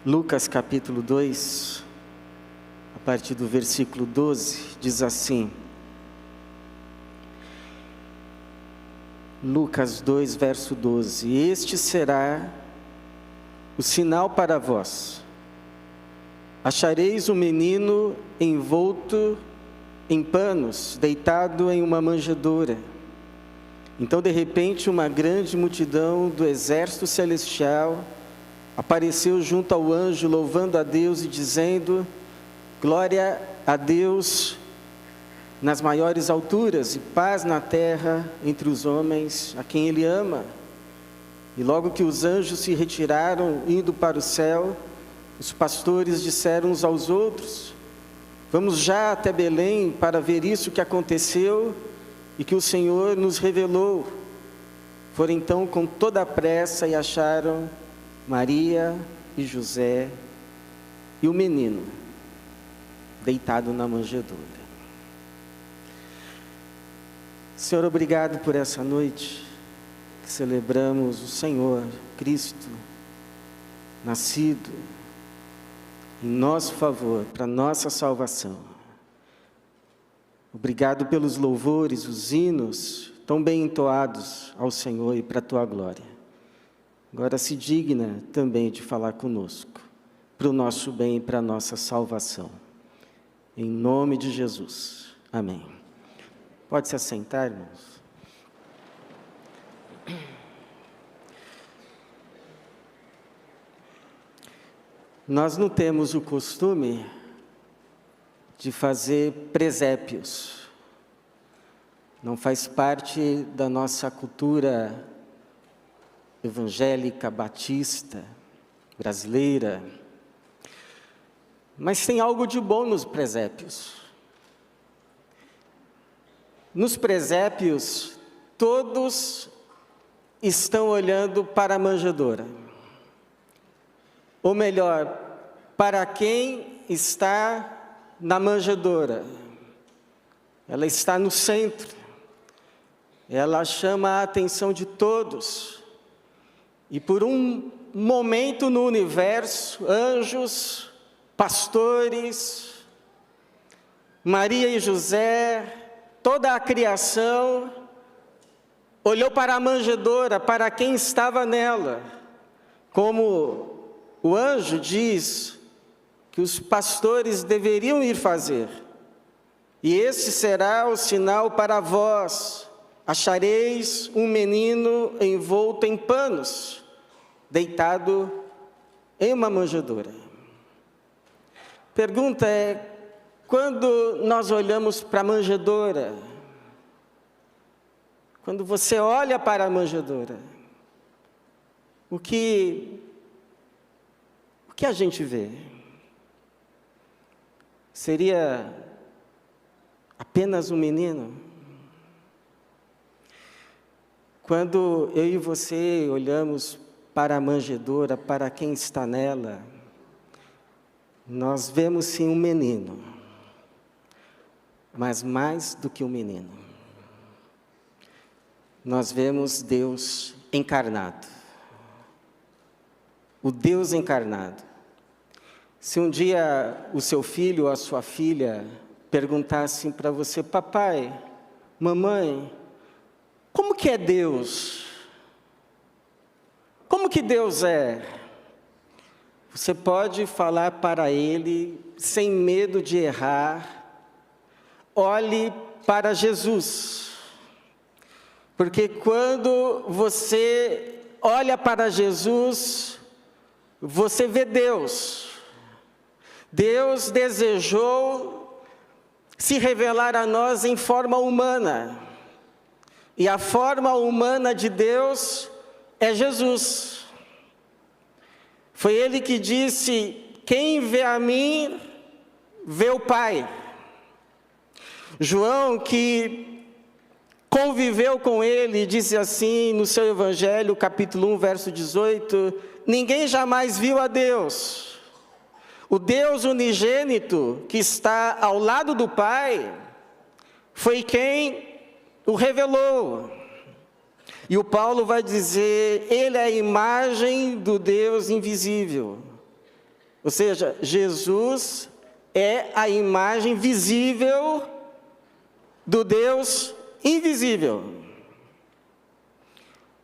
Lucas capítulo 2, a partir do versículo 12, diz assim. Lucas 2, verso 12. Este será o sinal para vós. Achareis um menino envolto em panos, deitado em uma manjedoura. Então, de repente, uma grande multidão do exército celestial apareceu junto ao anjo, louvando a Deus e dizendo: glória a Deus nas maiores alturas e paz na terra entre os homens a quem Ele ama. E logo que os anjos se retiraram, indo para o céu, os pastores disseram uns aos outros: vamos já até Belém para ver isso que aconteceu e que o Senhor nos revelou. Foram então com toda a pressa e acharam Maria e José e o menino deitado na manjedoura. Senhor, obrigado por essa noite que celebramos o Senhor Cristo, nascido em nosso favor, para nossa salvação. Obrigado pelos louvores, os hinos tão bem entoados ao Senhor e para a Tua glória. Agora se digna também de falar conosco, para o nosso bem e para a nossa salvação. Em nome de Jesus. Amém. Pode se assentar, irmãos. Nós não temos o costume de fazer presépios. Não faz parte da nossa cultura evangélica, batista, brasileira. Mas tem algo de bom nos presépios. Nos presépios, todos estão olhando para a manjedoura. Ou melhor, para quem está na manjedoura. Ela está no centro. Ela chama a atenção de todos. E por um momento no universo, anjos, pastores, Maria e José, toda a criação olhou para a manjedoura, para quem estava nela. Como o anjo diz que os pastores deveriam ir fazer. E este será o sinal para vós: achareis um menino envolto em panos, deitado em uma manjedoura. Pergunta é: quando nós olhamos para a manjedoura, quando você olha para a manjedoura, o que a gente vê? Seria apenas um menino? Quando eu e você olhamos para a manjedoura, para quem está nela, nós vemos sim um menino, mas mais do que um menino. Nós vemos Deus encarnado. O Deus encarnado. Se um dia o seu filho ou a sua filha perguntassem para você: papai, mamãe, como que é Deus? Como que Deus é? Você pode falar para ele, sem medo de errar: olhe para Jesus. Porque quando você olha para Jesus, você vê Deus. Deus desejou se revelar a nós em forma humana. E a forma humana de Deus é Jesus. Foi Ele que disse: quem vê a mim, vê o Pai. João, que conviveu com Ele, disse assim no seu Evangelho, capítulo 1, verso 18: ninguém jamais viu a Deus. O Deus unigênito, que está ao lado do Pai, foi quem o revelou. E o Paulo vai dizer: Ele é a imagem do Deus invisível, Ou seja, Jesus é a imagem visível do Deus invisível.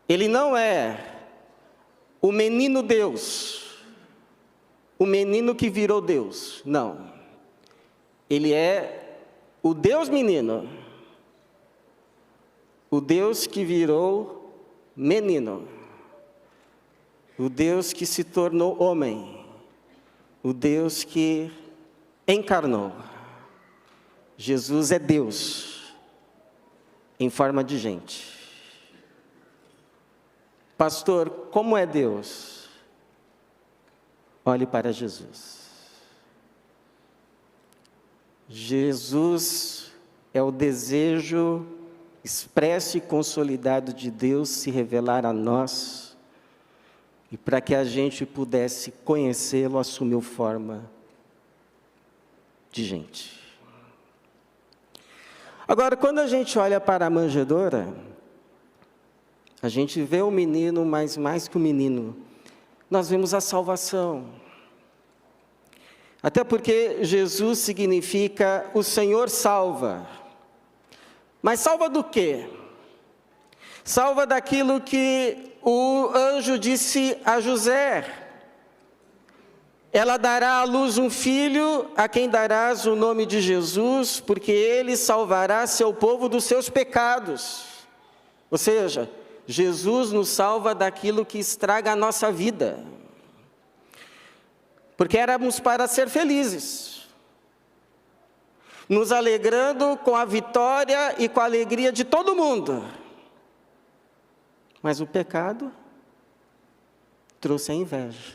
Ele não é o menino Deus, o menino que virou Deus, não. Ele é o Deus menino, o Deus que virou menino, o Deus que se tornou homem, o Deus que encarnou. Jesus é Deus em forma de gente. Pastor, como é Deus? Olhe para Jesus. Jesus é o desejo expresso e consolidado de Deus se revelar a nós, e para que a gente pudesse conhecê-lo, assumiu forma de gente. Agora, quando a gente olha para a manjedoura, a gente vê o menino, mas mais que o menino, nós vemos a salvação. Até porque Jesus significa o Senhor salva. Mas salva do quê? Salva daquilo que o anjo disse a José: ela dará à luz um filho, a quem darás o nome de Jesus, porque ele salvará seu povo dos seus pecados. Ou seja, Jesus nos salva daquilo que estraga a nossa vida. Porque éramos para ser felizes, nos alegrando com a vitória e com a alegria de todo mundo. Mas o pecado trouxe a inveja.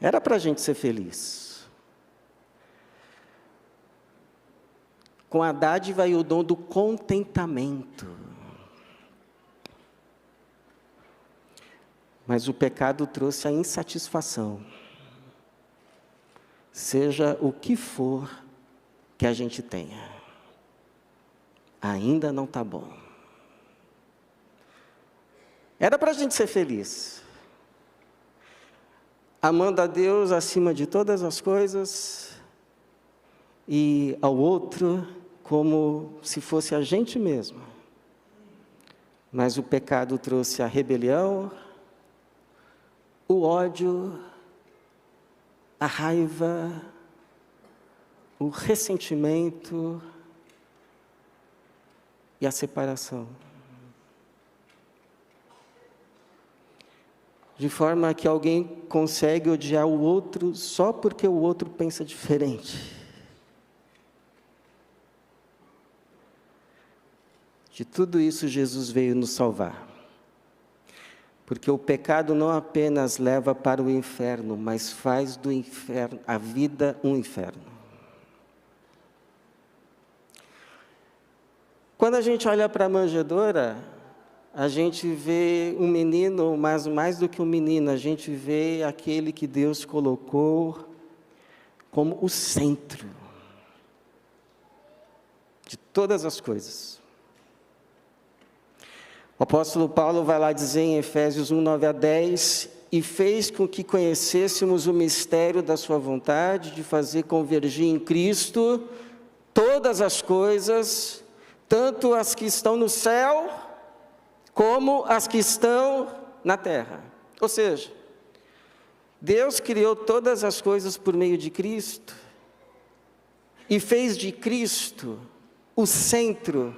Era para a gente ser feliz. Com a dádiva e o dom do contentamento. Mas o pecado trouxe a insatisfação. Seja o que for que a gente tenha, ainda não está bom. Era para a gente ser feliz, amando a Deus acima de todas as coisas, e ao outro como se fosse a gente mesmo. Mas o pecado trouxe a rebelião, o ódio, a raiva, o ressentimento e a separação. De forma que alguém consegue odiar o outro só porque o outro pensa diferente. De tudo isso, Jesus veio nos salvar. Porque o pecado não apenas leva para o inferno, mas faz do inferno, a vida um inferno. Quando a gente olha para a manjedoura, a gente vê um menino, mas mais do que um menino, a gente vê aquele que Deus colocou como o centro de todas as coisas. O apóstolo Paulo vai lá dizer em Efésios 1, 9 a 10, e fez com que conhecêssemos o mistério da sua vontade, de fazer convergir em Cristo todas as coisas, tanto as que estão no céu, como as que estão na terra. Ou seja, Deus criou todas as coisas por meio de Cristo, e fez de Cristo o centro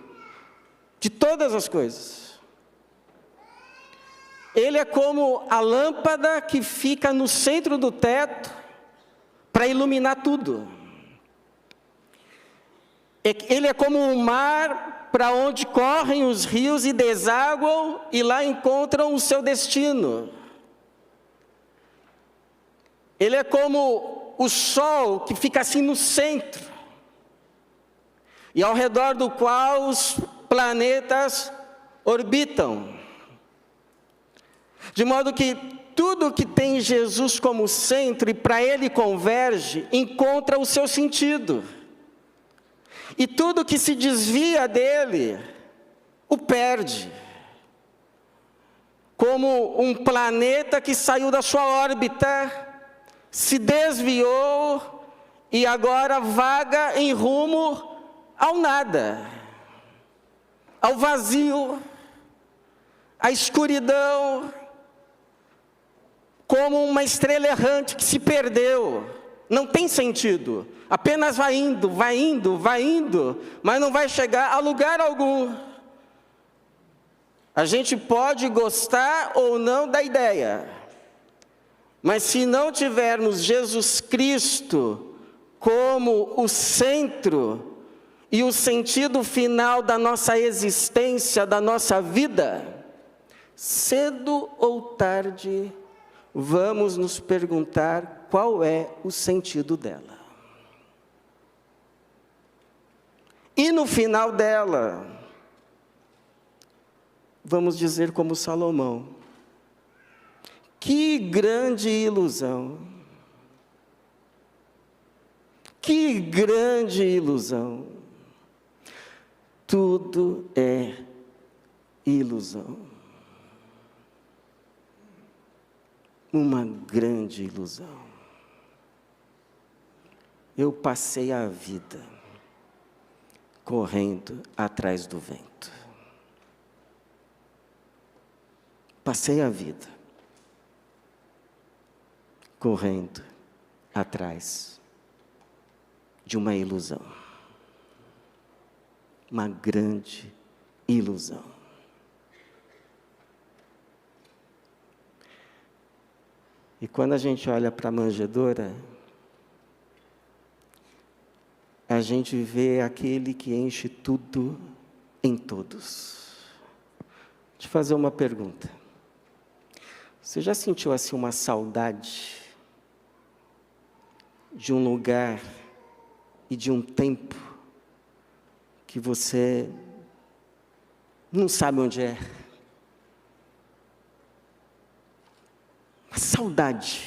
de todas as coisas. Ele é como a lâmpada que fica no centro do teto para iluminar tudo. Ele é como um mar para onde correm os rios e desaguam e lá encontram o seu destino. Ele é como o sol que fica assim no centro e ao redor do qual os planetas orbitam. De modo que tudo que tem Jesus como centro e para ele converge, encontra o seu sentido. E tudo que se desvia dele, o perde. como um planeta que saiu da sua órbita, se desviou e agora vaga em rumo ao nada, ao vazio, à escuridão, como uma estrela errante que se perdeu. Não tem sentido, apenas vai indo, mas não vai chegar a lugar algum. A gente pode gostar ou não da ideia, mas se não tivermos Jesus Cristo como o centro e o sentido final da nossa existência, da nossa vida, cedo ou tarde vamos nos perguntar qual é o sentido dela. E no final dela, vamos dizer como Salomão: que grande ilusão! Que grande ilusão! Tudo é ilusão. Uma grande ilusão. Eu passei a vida correndo atrás do vento. Passei a vida correndo atrás de uma ilusão. Uma grande ilusão. E quando a gente olha para a manjedoura, a gente vê aquele que enche tudo em todos. Deixa eu fazer uma pergunta. Você já sentiu assim uma saudade de um lugar e de um tempo que você não sabe onde é? Uma saudade.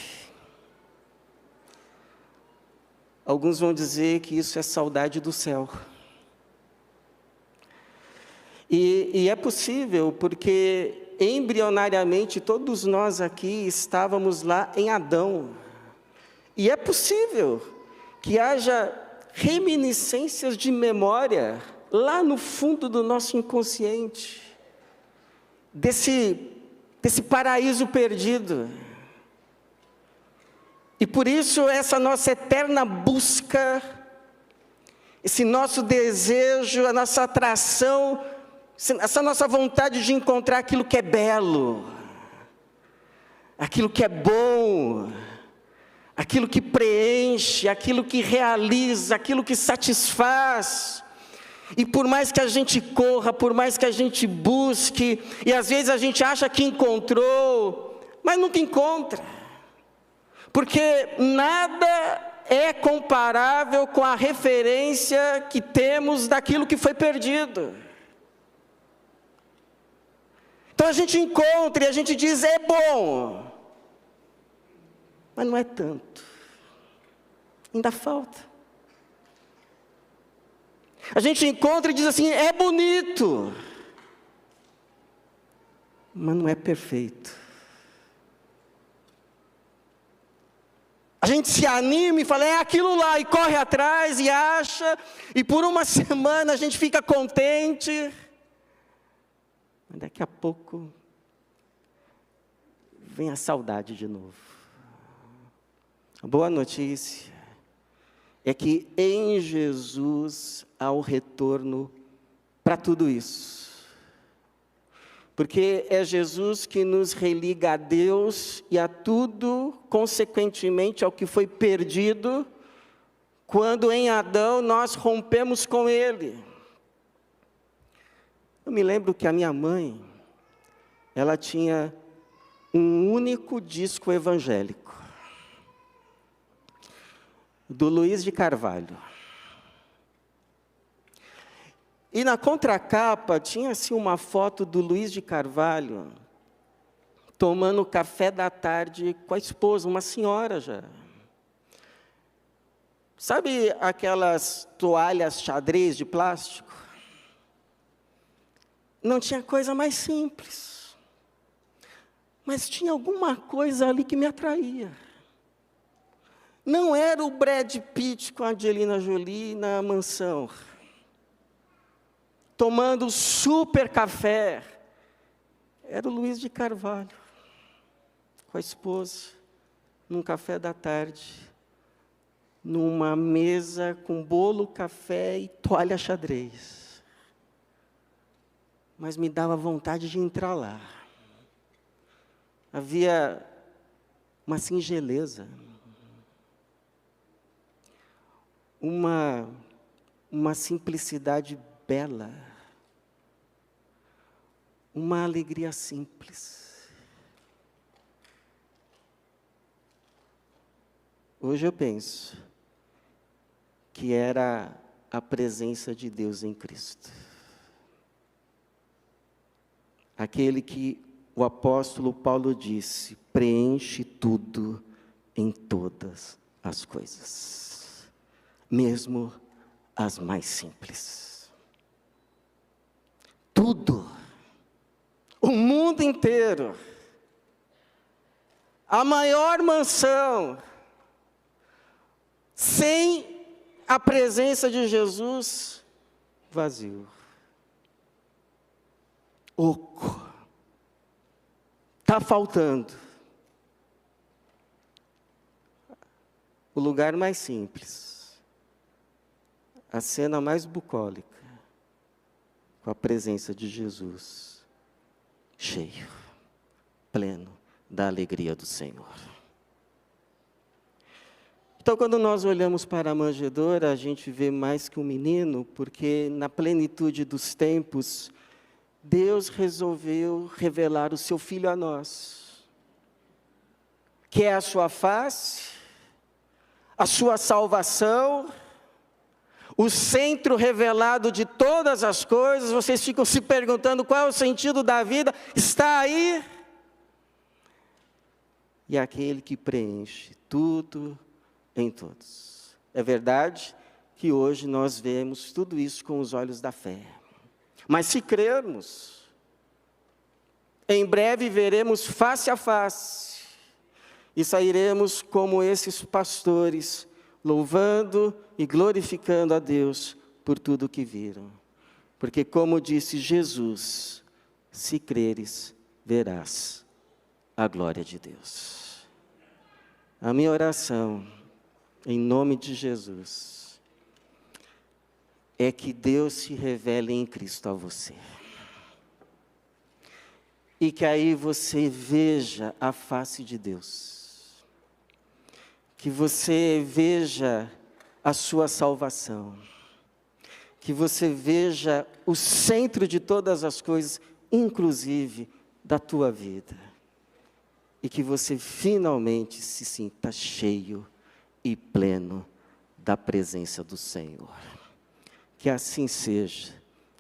Alguns vão dizer que isso é saudade do céu. E é possível, porque embrionariamente todos nós aqui estávamos lá em Adão. E é possível que haja reminiscências de memória lá no fundo do nosso inconsciente, desse paraíso perdido. E por isso essa nossa eterna busca, esse nosso desejo, a nossa atração, essa nossa vontade de encontrar aquilo que é belo, aquilo que é bom, aquilo que preenche, aquilo que realiza, aquilo que satisfaz. E por mais que a gente corra, por mais que a gente busque, e às vezes a gente acha que encontrou, mas nunca encontra. Porque nada é comparável com a referência que temos daquilo que foi perdido. Então a gente encontra e a gente diz, é bom, mas não é tanto, ainda falta. A gente encontra e diz assim, é bonito, mas não é perfeito. A gente se anima e fala, é aquilo lá, e corre atrás e acha, e por uma semana a gente fica contente, mas daqui a pouco vem a saudade de novo. A boa notícia é que em Jesus há o retorno para tudo isso. Porque é Jesus que nos religa a Deus e a tudo, consequentemente ao que foi perdido, quando em Adão nós rompemos com Ele. Eu me lembro que a minha mãe, ela tinha um único disco evangélico, do Luiz de Carvalho. E na contracapa tinha assim uma foto do Luiz de Carvalho tomando café da tarde com a esposa, uma senhora já. Sabe aquelas toalhas xadrez de plástico? Não tinha coisa mais simples. Mas tinha alguma coisa ali que me atraía. Não era o Brad Pitt com a Angelina Jolie na mansão, tomando super café. Era o Luiz de Carvalho, com a esposa, num café da tarde, numa mesa com bolo, café e toalha xadrez. Mas me dava vontade de entrar lá. Havia uma singeleza, uma simplicidade bela, uma alegria simples. Hoje eu penso que era a presença de Deus em Cristo. Aquele que o apóstolo Paulo disse, preenche tudo em todas as coisas, mesmo as mais simples. Tudo, o mundo inteiro, a maior mansão, sem a presença de Jesus, vazio, oco. Está faltando o lugar mais simples, a cena mais bucólica, com a presença de Jesus, cheio, pleno da alegria do Senhor. Então, quando nós olhamos para a manjedoura, a gente vê mais que um menino, porque na plenitude dos tempos, Deus resolveu revelar o seu Filho a nós, que é a sua face, a sua salvação, o centro revelado de todas as coisas. Vocês ficam se perguntando qual é o sentido da vida, está aí. E aquele que preenche tudo em todos. É verdade que hoje nós vemos tudo isso com os olhos da fé. Mas se crermos, em breve veremos face a face, e sairemos como esses pastores, louvando e glorificando a Deus por tudo o que viram. Porque como disse Jesus, se creres, verás a glória de Deus. A minha oração, em nome de Jesus, é que Deus se revele em Cristo a você. E que aí você veja a face de Deus. Que você veja a sua salvação. Que você veja o centro de todas as coisas, inclusive da tua vida. E que você finalmente se sinta cheio e pleno da presença do Senhor. Que assim seja,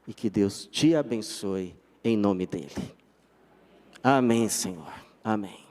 e que Deus te abençoe, em nome dEle. Amém, Senhor. Amém.